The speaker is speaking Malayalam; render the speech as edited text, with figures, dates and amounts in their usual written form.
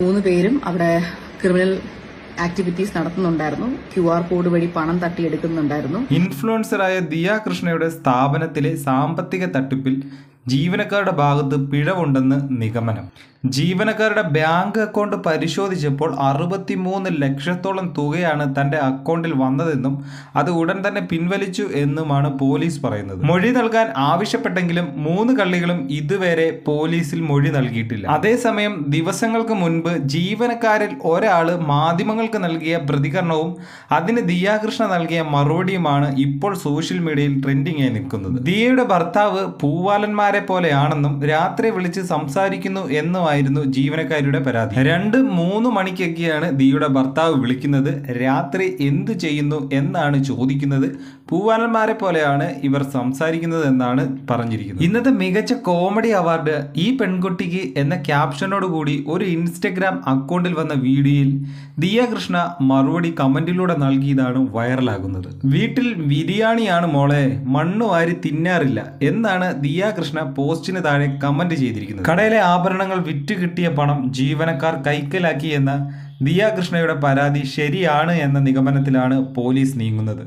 3 പേരും അവിടെ ക്രിമിനൽ ആക്ടിവിറ്റീസ് നടത്തുന്നുണ്ടായിരുന്നു. QR കോഡ് വഴി പണം തട്ടിയെടുക്കുന്നുണ്ടായിരുന്നു. ഇൻഫ്ലുവൻസറായ ദിയ കൃഷ്ണയുടെ സ്ഥാപനത്തിലെ സാമ്പത്തിക തട്ടിപ്പിൽ ജീവനക്കാരുടെ ഭാഗത്ത് പിഴവുണ്ടെന്ന് നിഗമനം. ജീവനക്കാരുടെ ബാങ്ക് അക്കൗണ്ട് പരിശോധിച്ചപ്പോൾ 63 ലക്ഷത്തോളം തുകയാണ് തന്റെ അക്കൗണ്ടിൽ വന്നതെന്നും അത് ഉടൻ തന്നെ പിൻവലിച്ചു എന്നുമാണ് പോലീസ് പറയുന്നത്. മൊഴി നൽകാൻ ആവശ്യപ്പെട്ടെങ്കിലും 3 കള്ളികളും ഇതുവരെ പോലീസിൽ മൊഴി നൽകിയിട്ടില്ല. അതേസമയം ദിവസങ്ങൾക്ക് മുൻപ് ജീവനക്കാരിൽ ഒരാള് മാധ്യമങ്ങൾക്ക് നൽകിയ പ്രതികരണവും അതിന് ദിയ കൃഷ്ണ നൽകിയ മറുപടിയുമാണ് ഇപ്പോൾ സോഷ്യൽ മീഡിയയിൽ ട്രെൻഡിംഗ് ആയി നിൽക്കുന്നത്. ദിയയുടെ ഭർത്താവ് പൂവാലന്മാരെ പോലെയാണെന്നും രാത്രി വിളിച്ച് സംസാരിക്കുന്നു എന്നുമായിരുന്നു ജീവനക്കാരുടെ പരാതി. 2-3 മണിക്കൊക്കെയാണ് ദിയയുടെ ഭർത്താവ് വിളിക്കുന്നത്. രാത്രി എന്തു ചെയ്യുന്നു എന്നാണ് ചോദിക്കുന്നത്. പൂവാലന്മാരെ പോലെയാണ് ഇവർ സംസാരിക്കുന്നത് എന്നാണ് പറഞ്ഞിരിക്കുന്നത്. ഇന്നത്തെ മികച്ച കോമഡി അവാർഡ് ഈ പെൺകുട്ടിക്ക് എന്ന ക്യാപ്ഷനോട് കൂടി ഒരു ഇൻസ്റ്റഗ്രാം അക്കൗണ്ടിൽ വന്ന വീഡിയോയിൽ ദിയ കൃഷ്ണ മറുപടി കമന്റിലൂടെ നൽകിയതാണ് വൈറലാകുന്നത്. വീട്ടിൽ ബിരിയാണിയാണ് മോളെ, മണ്ണ് വാരി തിന്നാറില്ല എന്നാണ് ദിയ കൃഷ്ണ പോസ്റ്റിന് താഴെ കമന്റ് ചെയ്തിരിക്കുന്നത്. കടയിലെ ആഭരണങ്ങൾ വിറ്റ് കിട്ടിയ പണം ജീവനക്കാർ കൈക്കലാക്കി എന്ന ദിയ കൃഷ്ണയുടെ പരാതി ശരിയാണ് എന്ന നിഗമനത്തിലാണ് പോലീസ് നീങ്ങുന്നത്.